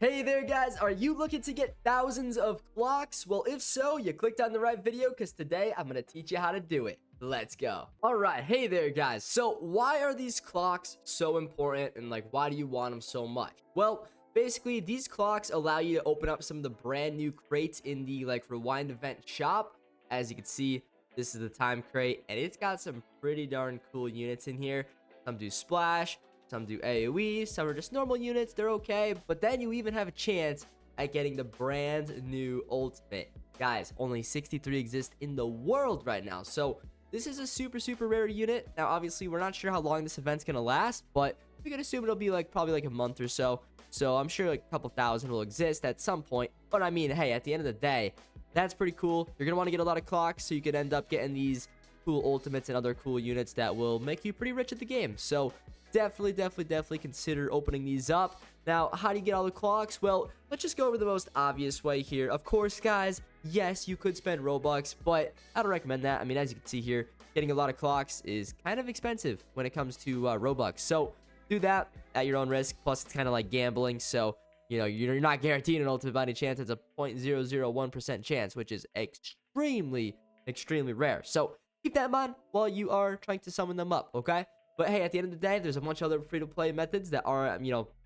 Hey there guys, are you looking to get thousands of clocks? Well, if so, you clicked on the right video because today I'm going to teach you how to do it. Let's go. All right, hey there guys. So why are these clocks so important and why do you want them so much? Well, basically these clocks allow you to open up some of the brand new crates in the rewind event shop. As you can see, this is the time crate and it's got some pretty darn cool units in here. Some do splash, some do AoE, some are just normal units, they're okay, but then you even have a chance at getting the brand new ultimate. Guys, only 63 exist in the world right now, so this is a super rare unit. Now, obviously, we're not sure how long this event's gonna last, but we can assume it'll be probably a month or so. So I'm sure a couple thousand will exist at some point, but I mean, hey, at the end of the day, that's pretty cool. You're gonna want to get a lot of clocks, so you could end up getting these cool ultimates and other cool units that will make you pretty rich at the game. So definitely consider opening these up. Now, how do you get all the clocks? Well, let's just go over the most obvious way here. Of course, guys, yes, you could spend Robux, but I don't recommend that. I mean, as you can see here, getting a lot of clocks is kind of expensive when it comes to Robux. So do that at your own risk. Plus, it's kind of like gambling. So, you know, you're not guaranteed an ultimate by any chance. It's a 0.001% chance, which is extremely rare. So keep that in mind while you are trying to summon them up, okay? But hey, at the end of the day, there's a bunch of other free-to-play methods that are,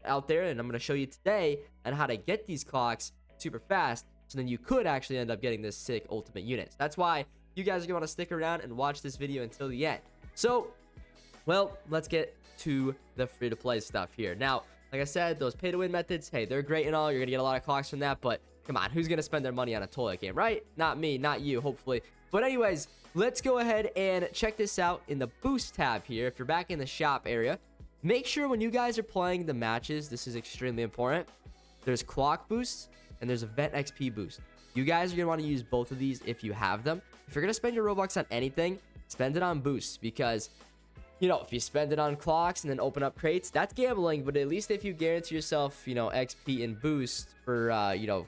out there, and I'm going to show you today on how to get these clocks super fast, so then you could actually end up getting this sick ultimate units. That's why you guys are going to want to stick around and watch this video until the end. So, well, let's get to the free-to-play stuff here. Now, like I said, those pay-to-win methods, hey, they're great and all. You're going to get a lot of clocks from that, but come on, who's going to spend their money on a toilet game, right? Not me, not you, hopefully. But anyways, let's go ahead and check this out in the boost tab here. If you're back in the shop area, make sure when you guys are playing the matches, this is extremely important. There's clock boosts and there's event XP boost. You guys are going to want to use both of these if you have them. If you're going to spend your Robux on anything, spend it on boosts because, if you spend it on clocks and then open up crates, that's gambling. But at least if you guarantee yourself, XP and boost for,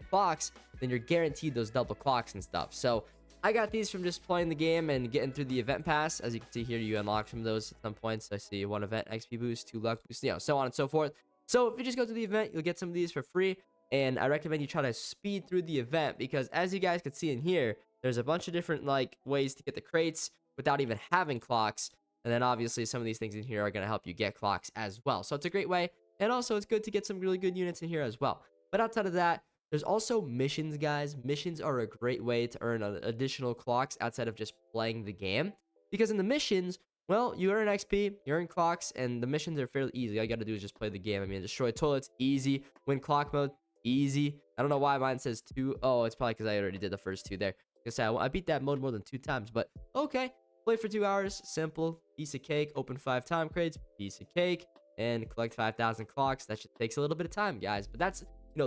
clocks, then you're guaranteed those double clocks and stuff. So I got these from just playing the game and getting through the event pass. As you can see here, you unlock some of those at some points. I see 1 event XP boost, 2 luck boost, so on and so forth. So if you just go to the event, you'll get some of these for free. And I recommend you try to speed through the event because as you guys can see in here, there's a bunch of different ways to get the crates without even having clocks. And then obviously some of these things in here are going to help you get clocks as well. So it's a great way. And also it's good to get some really good units in here as well. But outside of that, there's also missions, guys. Missions are a great way to earn additional clocks outside of just playing the game. Because in the missions, well, you earn XP, you earn clocks, and the missions are fairly easy. All you got to do is just play the game. I mean, destroy toilets, easy. Win clock mode, easy. I don't know why mine says 2. Oh, it's probably because I already did the first 2 there. I beat that mode more than 2 times, but okay. Play for 2 hours, simple, piece of cake, open 5 time crates, piece of cake, and collect 5,000 clocks. That just takes a little bit of time, guys. But that's,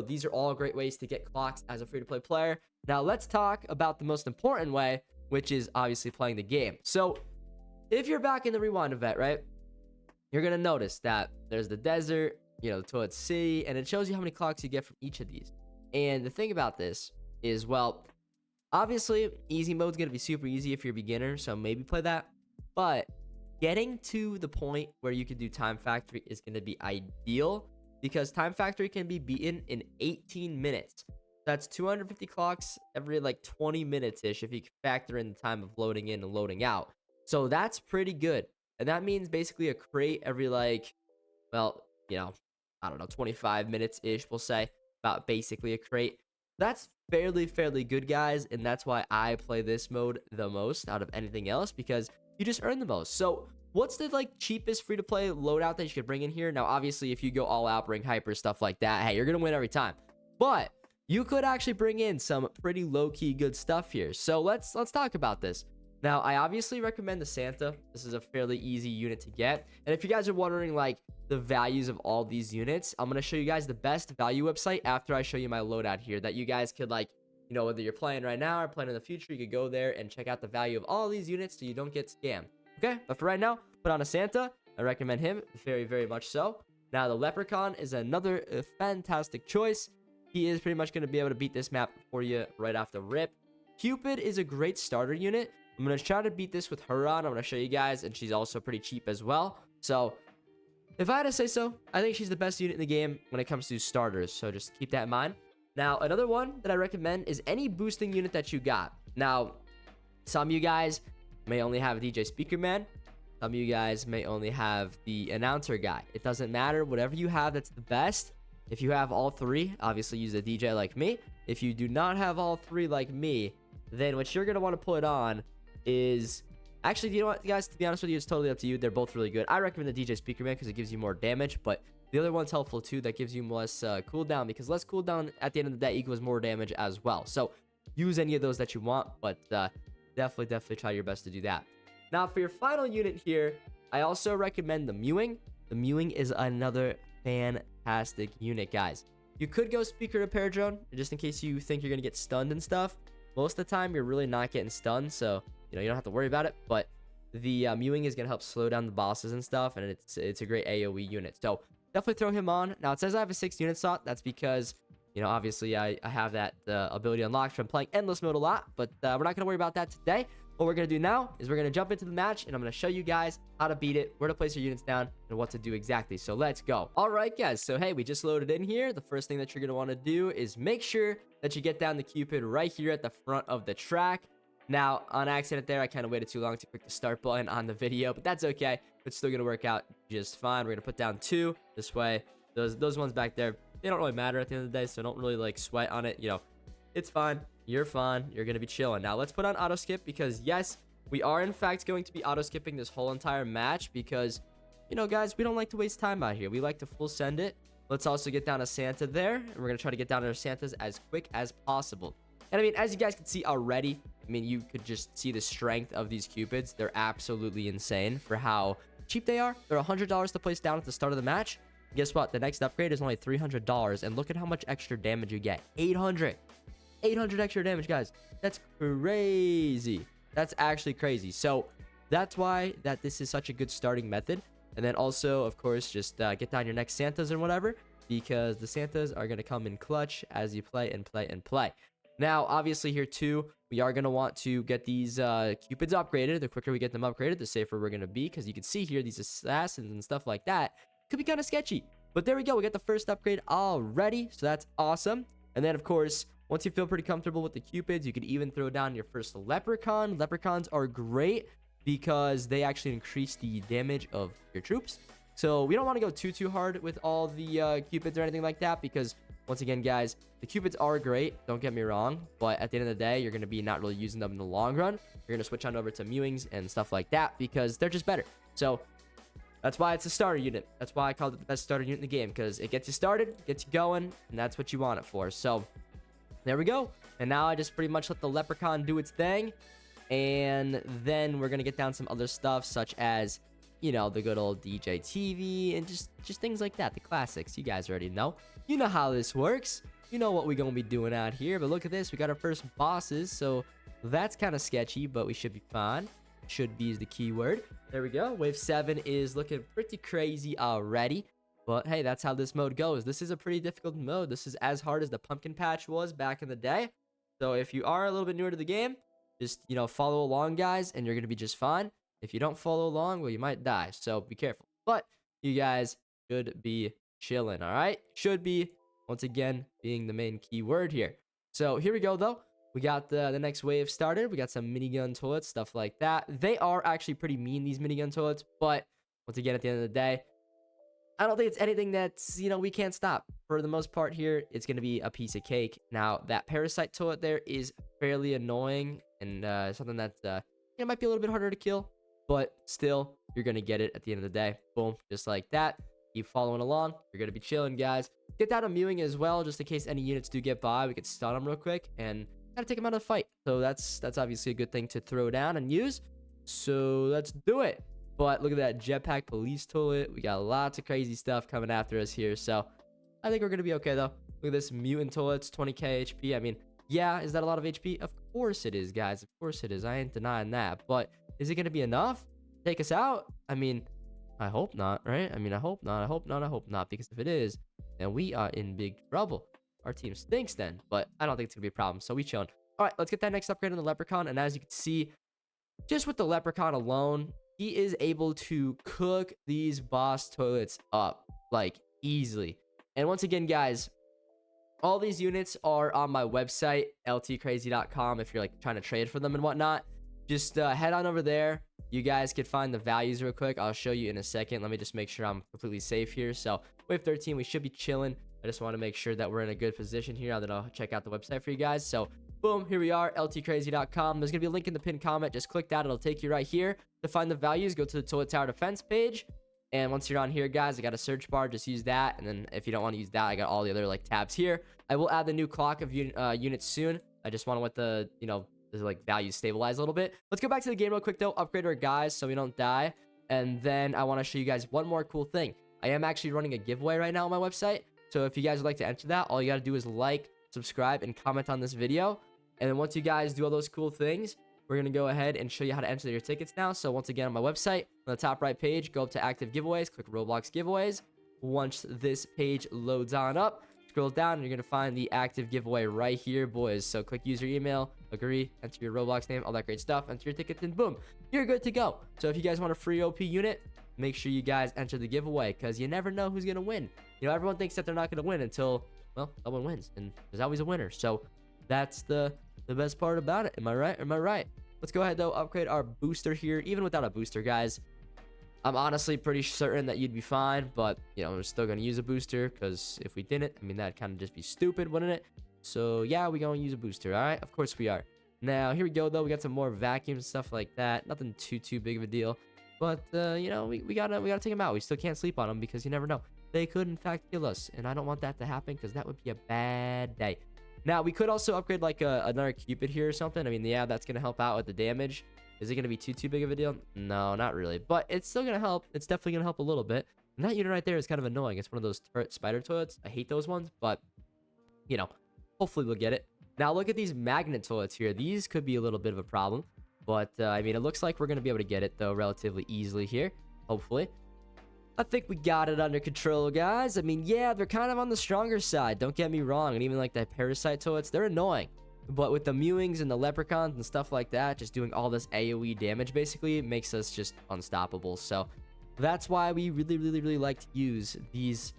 these are all great ways to get clocks as a free-to-play player. Now, let's talk about the most important way, which is obviously playing the game. So, if you're back in the rewind event, right, you're going to notice that there's the desert, the toilet city, and it shows you how many clocks you get from each of these. And the thing about this is, well, obviously, easy mode's going to be super easy if you're a beginner, so maybe play that. But getting to the point where you can do Time Factory is going to be ideal because Time Factory can be beaten in 18 minutes. That's 250 clocks every 20 minutes-ish if you factor in the time of loading in and loading out. So that's pretty good. And that means basically a crate every I don't know, 25 minutes-ish, we'll say, about basically a crate. That's fairly good, guys, and that's why I play this mode the most out of anything else because you just earn the most. So what's the cheapest free-to-play loadout that you could bring in here? Now, obviously, if you go all out, bring hyper stuff like that, hey, you're gonna win every time. But you could actually bring in some pretty low-key good stuff here. So let's talk about this. Now, I obviously recommend the Santa. This is a fairly easy unit to get. And if you guys are wondering the values of all these units, I'm gonna show you guys the best value website after I show you my loadout here that you guys could whether you're playing right now or playing in the future, you could go there and check out the value of all these units so you don't get scammed. Okay, but for right now, put on a Santa. I recommend him very much so. Now, the Leprechaun is another fantastic choice. He is pretty much going to be able to beat this map for you right off the rip. Cupid is a great starter unit. I'm going to try to beat this with her on. I'm going to show you guys, and she's also pretty cheap as well. So if I had to say so, I think she's the best unit in the game when it comes to starters. So just keep that in mind. Now, another one that I recommend is any boosting unit that you got. Now, some of you guys may only have a DJ Speaker Man. Some of you guys may only have the announcer guy. It doesn't matter. Whatever you have, that's the best. If you have all three, obviously use a DJ like me. If you do not have all three like me, then what you're going to want to put on is... Actually, you know what, guys? To be honest with you, it's totally up to you. They're both really good. I recommend the DJ Speaker Man because it gives you more damage, but the other one's helpful too. That gives you less cooldown, because less cooldown at the end of the day equals more damage as well. So use any of those that you want, but definitely try your best to do that. Now, for your final unit here, I also recommend the Mewing. The Mewing is another fantastic unit, guys. You could go Speaker Repair Drone, just in case you think you're going to get stunned and stuff. Most of the time, you're really not getting stunned, so you don't have to worry about it. But the Mewing is going to help slow down the bosses and stuff, and it's a great AoE unit. So definitely throw him on. Now, it says I have a 6 unit slot. That's because, obviously I have that ability unlocked from playing Endless Mode a lot, but we're not going to worry about that today. What we're going to do now is we're going to jump into the match, and I'm going to show you guys how to beat it, where to place your units down, and what to do exactly. So let's go. All right, guys. So, hey, we just loaded in here. The first thing that you're going to want to do is make sure that you get down the Cupid right here at the front of the track. Now, on accident there, I kind of waited too long to click the start button on the video, but that's okay. It's still going to work out just fine. We're going to put down 2 this way. Those ones back there, they don't really matter at the end of the day, so don't really, like, sweat on it. It's fine. You're fine. You're going to be chilling. Now, let's put on auto skip because, yes, we are, in fact, going to be auto skipping this whole entire match because, guys, we don't like to waste time out here. We like to full send it. Let's also get down a Santa there, and we're going to try to get down our Santas as quick as possible. And, I mean, as you guys can see already, you could just see the strength of these Cupids. They're absolutely insane for how cheap they are. They're $100 to place down at the start of the match. Guess what? The next upgrade is only $300, and look at how much extra damage you get. 800 extra damage, guys. That's crazy. That's actually crazy. So that's why this is such a good starting method. And then also, of course, just get down your next Santas and whatever, because the Santas are going to come in clutch as you play and play and play. Now, obviously here too, we are going to want to get these Cupids upgraded. The quicker we get them upgraded, the safer we're going to be, because you can see here these assassins and stuff like that could be kind of sketchy. But there we go. We got the first upgrade already, so that's awesome. And then, of course, once you feel pretty comfortable with the Cupids, you could even throw down your first Leprechaun. Leprechauns are great because they actually increase the damage of your troops. So we don't want to go too hard with all the Cupids or anything like that, because once again, guys, the Cupids are great. Don't get me wrong. But at the end of the day, you're going to be not really using them in the long run. You're going to switch on over to Mewings and stuff like that because they're just better. So that's why it's a starter unit. That's why I called it the best starter unit in the game, because it gets you started, gets you going, and that's what you want it for. So there we go. And now I just pretty much let the Leprechaun do its thing. And then we're going to get down some other stuff, such as, the good old DJ TV and just things like that. The classics. You guys already know. You know how this works. You know what we're going to be doing out here. But look at this. We got our first bosses. So that's kind of sketchy, but we should be fine. Should be is the keyword. There we go. Wave 7 is looking pretty crazy already. But hey, that's how this mode goes. This is a pretty difficult mode. This is as hard as the pumpkin patch was back in the day. So if you are a little bit newer to the game, just, follow along, guys, and you're going to be just fine. If you don't follow along, well, you might die. So be careful. But you guys should be chilling, all right? Should be, once again, being the main key word here. So here we go, though. We got the next wave started. We got some minigun toilets, stuff like that. They are actually pretty mean, these minigun toilets. But once again, at the end of the day, I don't think it's anything that's, we can't stop. For the most part here, it's going to be a piece of cake. Now, that parasite toilet there is fairly annoying and something that might be a little bit harder to kill. But still, you're going to get it at the end of the day. Boom, just like that. Keep following along. You're going to be chilling, guys. Get down a Mewing as well, just in case any units do get by. We could stun them real quick and gotta take them out of the fight. So that's obviously a good thing to throw down and use. So let's do it. But look at that jetpack police toilet. We got lots of crazy stuff coming after us here. So I think we're going to be okay, though. Look at this mutant toilets, 20k HP. I mean, yeah, is that a lot of HP? Of course it is, guys. Of course it is. I ain't denying that. But is it going to be enough to take us out? I mean, I hope not, right? I mean, I hope not. I hope not. I hope not. Because if it is, then we are in big trouble. Our team stinks then. But I don't think it's going to be a problem. So we chilling. All right, let's get that next upgrade on the Leprechaun. And as you can see, just with the Leprechaun alone, he is able to cook these boss toilets up like easily. And once again, guys, all these units are on my website, ltcrazy.com. If you're like trying to trade for them and whatnot, just head on over there. You guys could find the values real quick. I'll show you in a second. Let me just make sure I'm completely safe here. So wave 13, we should be chilling. I just want to make sure that we're in a good position here. And then I'll check out the website for you guys. So boom, here we are, ltcrazy.com. There's gonna be a link in the pinned comment. Just click that. It'll take you right here to find the values. Go to the toilet tower defense page. And once you're on here, guys, I got a search bar. Just use that. And then if you don't want to use that, I got all the other like tabs here. I will add the new clock of units soon. I just want to let the, the like values stabilize a little bit. Let's go back to the game real quick though. Upgrade our guys so we don't die. And then I want to show you guys one more cool thing. I am actually running a giveaway right now on my website. So if you guys would like to enter that, all you got to do is like, subscribe, and comment on this video. And then once you guys do all those cool things, we're going to go ahead and show you how to enter your tickets now. So once again, on my website, on the top right page, go up to active giveaways, click Roblox giveaways. Once this page loads on up, scroll down, and you're going to find the active giveaway right here, boys. So click use your email, agree, enter your Roblox name, all that great stuff, enter your tickets, and boom, you're good to go. So if you guys want a free OP unit, make sure you guys enter the giveaway because you never know who's going to win. Everyone thinks that they're not going to win until, well, someone wins, and there's always a winner. So that's the best part about it. Am I right? Am I right? Let's go ahead, though, upgrade our booster here. Even without a booster, guys, I'm honestly pretty certain that you'd be fine. But, we're still going to use a booster because if we didn't, I mean, that'd kind of just be stupid, wouldn't it? So, yeah, we're going to use a booster, all right? Of course we are. Now, here we go, though. We got some more vacuums and stuff like that. Nothing too big of a deal. But, we gotta take them out. We still can't sleep on them because you never know. They could, in fact, kill us. And I don't want that to happen because that would be a bad day. Now, we could also upgrade like another Cupid here or something. I mean, yeah, that's going to help out with the damage. Is it going to be too big of a deal? No, not really. But it's still going to help. It's definitely going to help a little bit. And that unit right there is kind of annoying. It's one of those spider toilets. I hate those ones. But, hopefully we'll get it. Now, look at these magnet toilets here. These could be a little bit of a problem. But, I mean, it looks like we're going to be able to get it, though, relatively easily here. Hopefully. I think we got it under control, guys. I mean, yeah, they're kind of on the stronger side. Don't get me wrong. And even like the parasite toilets, they're annoying. But with the mewings and the leprechauns and stuff like that, just doing all this AoE damage, basically, makes us just unstoppable. So that's why we really like to use these,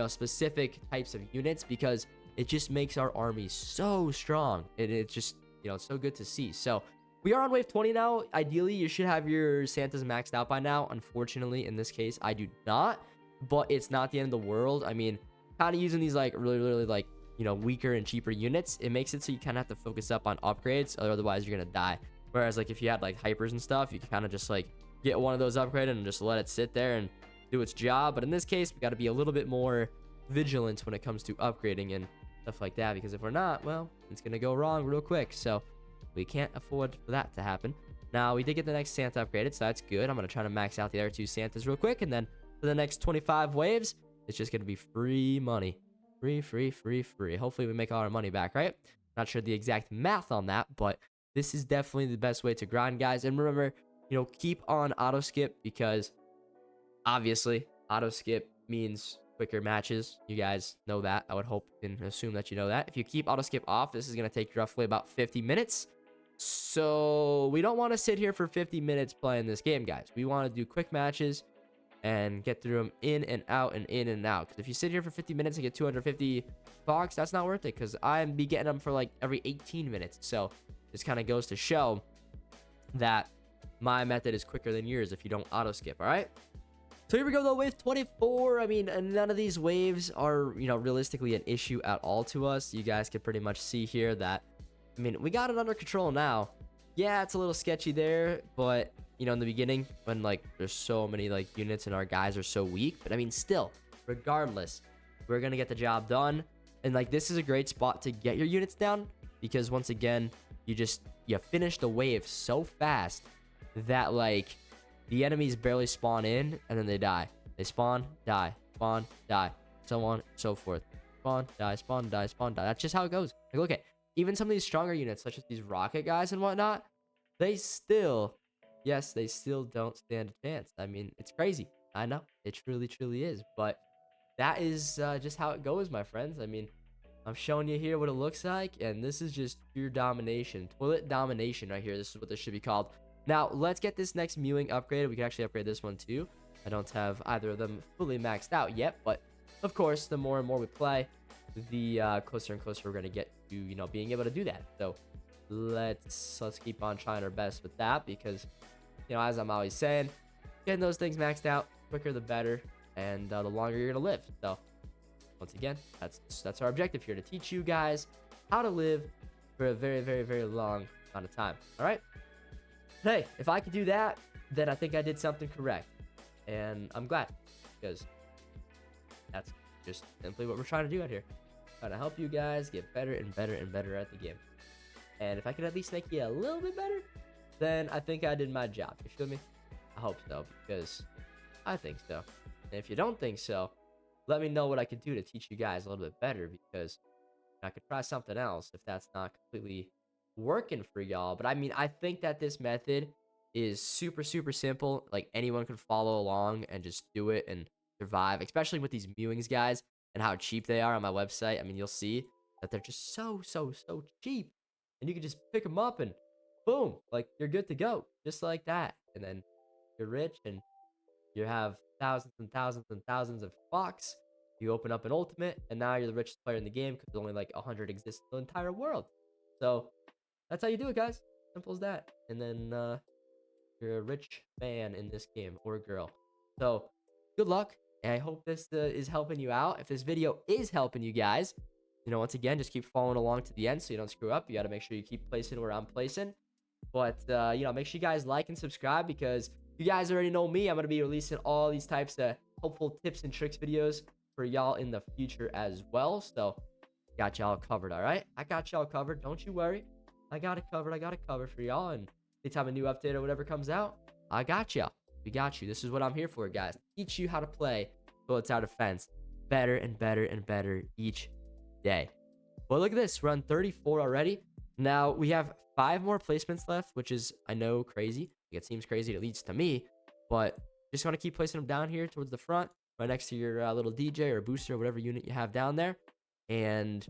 specific types of units because it just makes our army so strong. And it's just, it's so good to see. So we are on wave 20 now. Ideally, you should have your Santas maxed out by now. Unfortunately, in this case, I do not. But it's not the end of the world. I mean, kind of using these like really like, weaker and cheaper units, it makes it so you kind of have to focus up on upgrades. Otherwise, you're going to die. Whereas like if you had like hypers and stuff, you can kind of just like get one of those upgraded and just let it sit there and do its job. But in this case, we got to be a little bit more vigilant when it comes to upgrading and stuff like that. Because if we're not, well, it's going to go wrong real quick. So we can't afford for that to happen. Now, we did get the next Santa upgraded, so that's good. I'm going to try to max out the other two Santas real quick. And then for the next 25 waves, it's just going to be free money. Free. Hopefully, we make all our money back, right? Not sure the exact math on that, but this is definitely the best way to grind, guys. And remember, keep on auto skip because obviously, auto skip means quicker matches. You guys know that. I would hope and assume that you know that. If you keep auto skip off, this is going to take roughly about 50 minutes. So we don't want to sit here for 50 minutes playing this game, guys. We want to do quick matches and get through them in and out and in and out. Because if you sit here for 50 minutes and get 250 bucks, that's not worth it. Because I'm be getting them for like every 18 minutes. So this kind of goes to show that my method is quicker than yours if you don't auto skip. All right. So here we go, though, wave 24. I mean, none of these waves are, realistically an issue at all to us. You guys can pretty much see here that, I mean, we got it under control now. Yeah, it's a little sketchy there, but, in the beginning, when, like, there's so many, like, units and our guys are so weak. But, I mean, still, regardless, we're going to get the job done. And, like, this is a great spot to get your units down because, once again, you finish the wave so fast that, like, the enemies barely spawn in, and then they die. They spawn, die, so on and so forth. Spawn, die, spawn, die, spawn, die. That's just how it goes. Like, look at even some of these stronger units, such as these rocket guys and whatnot, they still don't stand a chance. I mean, it's crazy. I know. It truly is. But that is just how it goes, my friends. I mean, I'm showing you here what it looks like, and this is just pure domination. Toilet domination right here. This is what this should be called. Now, let's get this next mewing upgraded. We can actually upgrade this one too. I don't have either of them fully maxed out yet, but of course, the more and more we play, the closer and closer we're going to get to, being able to do that. So let's keep on trying our best with that because, as I'm always saying, getting those things maxed out, quicker the better, and the longer you're going to live. So once again, that's our objective here, to teach you guys how to live for a very, very, very long amount of time. All right? Hey, if I could do that, then I think I did something correct. And I'm glad, because that's just simply what we're trying to do out here. Trying to help you guys get better and better and better at the game. And if I could at least make you a little bit better, then I think I did my job. You feel me? I hope so, because I think so. And if you don't think so, let me know what I could do to teach you guys a little bit better, because I could try something else if that's not completely working for y'all. But I mean, I think that this method is super, super simple. Like, anyone can follow along and just do it and survive, especially with these mewings, guys, and how cheap they are on my website. I mean, you'll see that they're just so cheap, and you can just pick them up and boom, like, you're good to go, just like that. And then you're rich and you have thousands and thousands and thousands of bucks. You open up an ultimate, and now you're the richest player in the game because only like 100 exist in the entire world. So that's how you do it, guys. Simple as that. And then you're a rich man in this game, or girl. So good luck, and I hope this is helping you out. If this video is helping you guys, once again, just keep following along to the end so you don't screw up. You got to make sure you keep placing where I'm placing. But make sure you guys like and subscribe, because you guys already know me. I'm going to be releasing all these types of helpful tips and tricks videos for y'all in the future as well. So got y'all covered. All right, I got y'all covered, don't you worry. I got it covered for y'all. And anytime a new update or whatever comes out, I got y'all. We got you. This is what I'm here for, guys. Teach you how to play Bullets Out Defense better and better and better each day. Well, look at this, we're on 34 already. Now we have 5 more placements left, which is, I know, crazy. It seems crazy, at least to me, but just want to keep placing them down here towards the front, right next to your little DJ or booster or whatever unit you have down there. And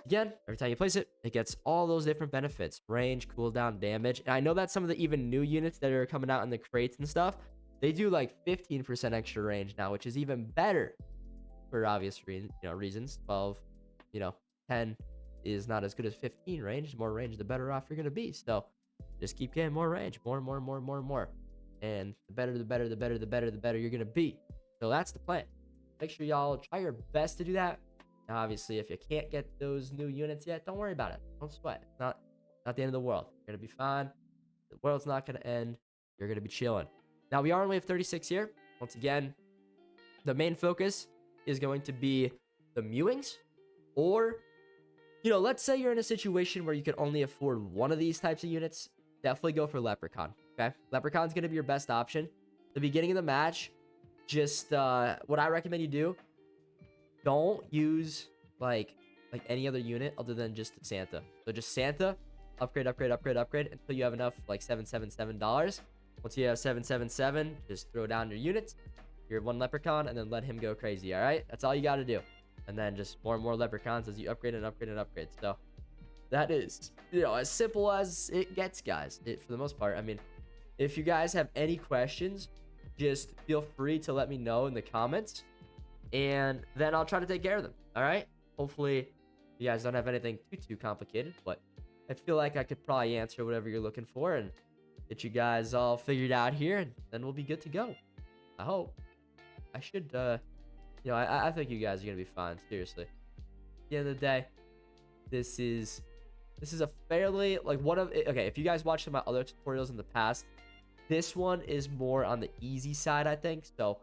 again, every time you place it, it gets all those different benefits: range, cooldown, damage. And I know that some of the even new units that are coming out in the crates and stuff, they do like 15% extra range now, which is even better for obvious reasons. 12, 10 is not as good as 15 range. The more range, the better off you're going to be. So just keep getting more range, more. And the better you're going to be. So that's the plan. Make sure y'all try your best to do that. Now, obviously, if you can't get those new units yet, don't worry about it. Don't sweat. It's not the end of the world. You're going to be fine. The world's not going to end. You're going to be chilling. Now, we are on wave 36 here. Once again, the main focus is going to be the mewings, or let's say you're in a situation where you can only afford one of these types of units. Definitely go for Leprechaun, okay? Leprechaun's going to be your best option. The beginning of the match, just what I recommend you do, don't use like any other unit other than just Santa. So just Santa, upgrade until you have enough like $777. Once you have 777, just throw down your units, your one Leprechaun, and then let him go crazy, all right? That's all you got to do. And then just more and more Leprechauns as you upgrade and upgrade and upgrade. So that is, as simple as it gets, guys. For the most part. I mean, if you guys have any questions, just feel free to let me know in the comments, and then I'll try to take care of them. All right? Hopefully you guys don't have anything too complicated, but I feel like I could probably answer whatever you're looking for and get you guys all figured out here, and then we'll be good to go. I hope. I should I think you guys are gonna be fine, seriously. At the end of the day, this is a fairly, okay, if you guys watched my other tutorials in the past, this one is more on the easy side, I think. So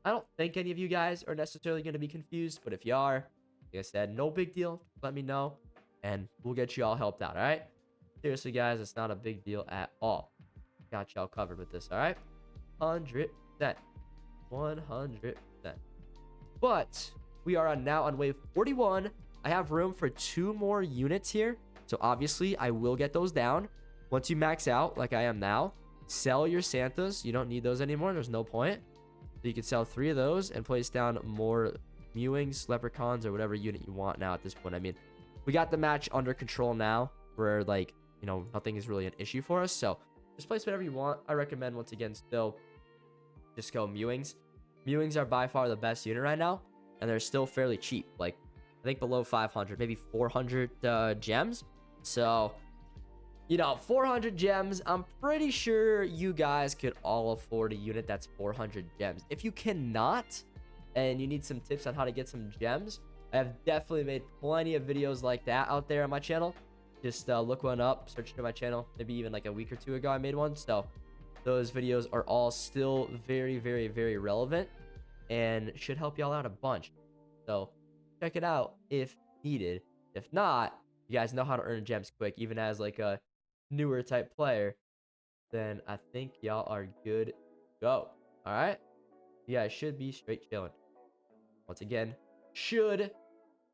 I don't think any of you guys are necessarily going to be confused, but if you are, like I said, no big deal. Let me know, and we'll get you all helped out, all right? Seriously, guys, it's not a big deal at all. Got y'all covered with this, all right? 100%. 100%. But we are now on wave 41. I have room for 2 more units here. So obviously, I will get those down. Once you max out, like I am now, sell your Santas. You don't need those anymore. There's no point. So you can sell 3 of those and place down more mewings, leprechauns, or whatever unit you want now at this point. I mean, we got the match under control now, where nothing is really an issue for us. So just place whatever you want. I recommend, once again, still just go Mewings. Mewings are by far the best unit right now, and they're still fairly cheap. Like, I think below 500, maybe 400 gems. So, you know, 400 gems, I'm pretty sure you guys could all afford a unit that's 400 gems. If you cannot, and you need some tips on how to get some gems, I have definitely made plenty of videos like that out there on my channel. Just look one up, search through my channel. Maybe even like a week or two ago I made one. So those videos are all still very, very, very relevant and should help y'all out a bunch. So check it out if needed. If not, you guys know how to earn gems quick, even as like a newer type player, then I think y'all are good to go. All right, you guys should be straight chilling. Once again, should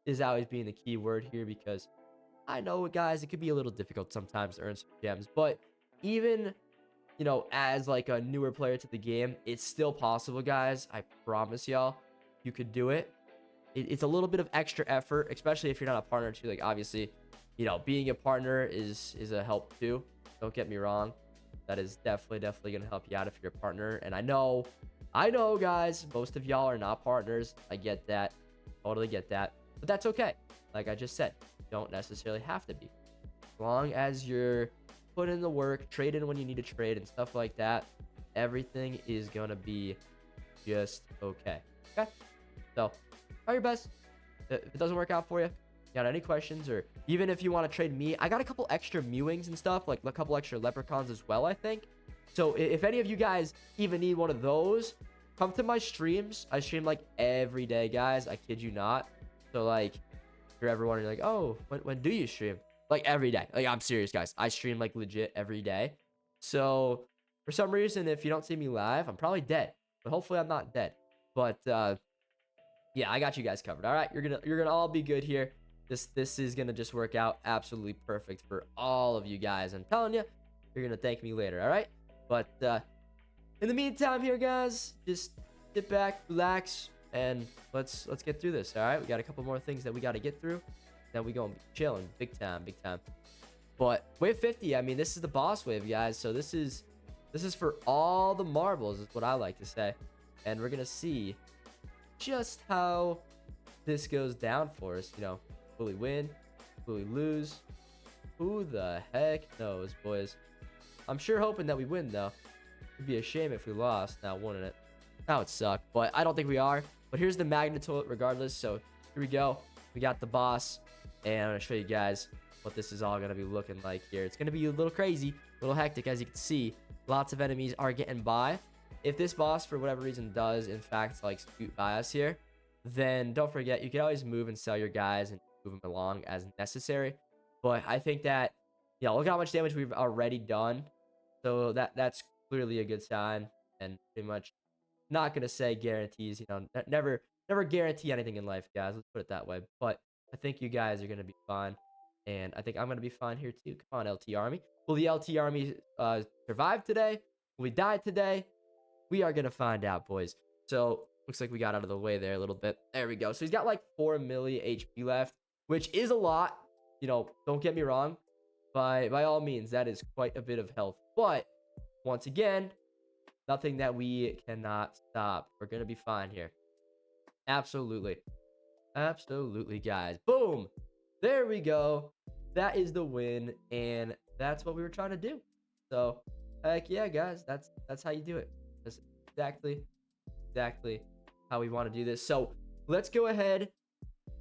is always being the key word here, because I know, guys, it could be a little difficult sometimes to earn some gems, but even, you know, as like a newer player to the game, it's still possible, guys. I promise y'all, you could do it. It's a little bit of extra effort, especially if you're not a partner too. Like, obviously, you know, being a partner is a help too. Don't get me wrong. That is definitely gonna help you out if you're a partner. And I know, guys, most of y'all are not partners. I get that, totally get that, but that's okay. Like I just said, you don't necessarily have to be. As long as you're putting in the work, trade in when you need to trade and stuff like that, everything is gonna be just okay. Okay, so try your best. If it doesn't work out for you, got any questions, or even if you want to trade me, I got a couple extra Mewings and stuff, like a couple extra leprechauns as well, I think. So if any of you guys even need one of those, come to my streams. I stream like every day, guys. I kid you not. So like, if you're ever wondering, like, oh, when do you stream? Like every day. Like, I'm serious, guys. I stream like legit every day. So for some reason, if you don't see me live, I'm probably dead. But hopefully I'm not dead. But yeah, I got you guys covered. All right, you're gonna all be good here. This is gonna just work out absolutely perfect for all of you guys. I'm telling you, you're gonna thank me later. All right, but in the meantime here, guys, just sit back, relax, and let's get through this. All right, we got a couple more things that we got to get through, then we gonna be chilling big time. But wave 50, I mean, this is the boss wave, guys. So this is for all the marbles, is what I like to say. And we're gonna see just how this goes down for us. You know, will we win? Will we lose? Who the heck knows, boys? I'm sure hoping that we win, though. It'd be a shame if we lost now, wouldn't it? That would suck, but I don't think we are. But here's the magnitude regardless. So here we go. We got the boss, and I'm gonna show you guys what this is all gonna be looking like here. It's gonna be a little crazy, a little hectic, as you can see. Lots of enemies are getting by. If this boss, for whatever reason, does in fact like scoot by us here, then don't forget, you can always move and sell your guys and move them along as necessary. But I think that, yeah, look how much damage we've already done. So that's clearly a good sign, and pretty much not gonna say guarantees. You know, never guarantee anything in life, guys. Let's put it that way. But I think you guys are gonna be fine, and I think I'm gonna be fine here too. Come on, LT Army. Will the LT Army survive today? Will we die today? We are gonna find out, boys. So looks like we got out of the way there a little bit. There we go. So he's got like 4 milli HP left, which is a lot. You know, don't get me wrong. By all means, that is quite a bit of health. But once again, nothing that we cannot stop. We're gonna be fine here. Absolutely, guys. Boom. There we go. That is the win, and that's what we were trying to do. So heck yeah, guys. That's how you do it. That's exactly how we want to do this. So let's go ahead.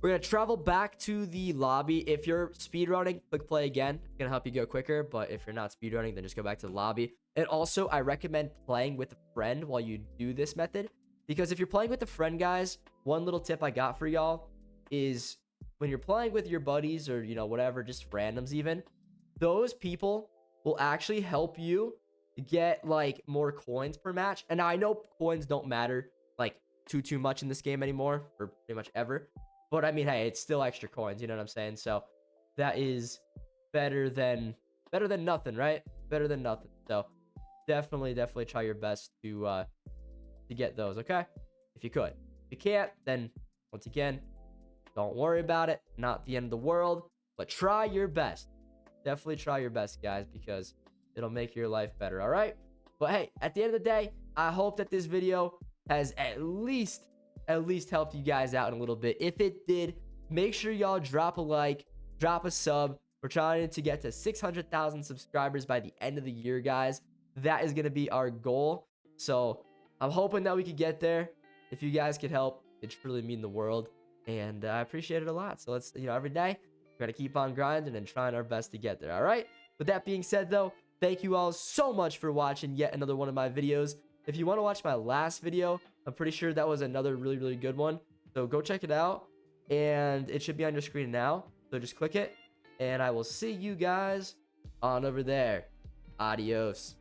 We're gonna travel back to the lobby. If you're speedrunning, click play again. It's gonna help you go quicker. But if you're not speedrunning, then just go back to the lobby. And also, I recommend playing with a friend while you do this method, because if you're playing with a friend, guys, one little tip I got for y'all is when you're playing with your buddies, or, you know, whatever, just randoms even, those people will actually help you get like more coins per match. And now I know coins don't matter like too much in this game anymore, or pretty much ever, but I mean, hey, it's still extra coins, you know what I'm saying? So that is better than nothing, right? Better than nothing. So definitely try your best to get those, okay? If you could. If you can't, then once again, don't worry about it. Not the end of the world, but try your best. Definitely try your best, guys, because It'll make your life better, all right? But hey, at the end of the day, I hope that this video has at least helped you guys out in a little bit. If it did, make sure y'all drop a like, drop a sub. We're trying to get to 600,000 subscribers by the end of the year, guys. That is going to be our goal. So I'm hoping that we could get there. If you guys could help, it truly mean the world. And I appreciate it a lot. So let's, every day, we're going to keep on grinding and trying our best to get there. All right. With that being said, though, thank you all so much for watching yet another one of my videos. If you want to watch my last video, I'm pretty sure that was another really good one. So go check it out. And it should be on your screen now. So just click it. And I will see you guys on over there. Adios.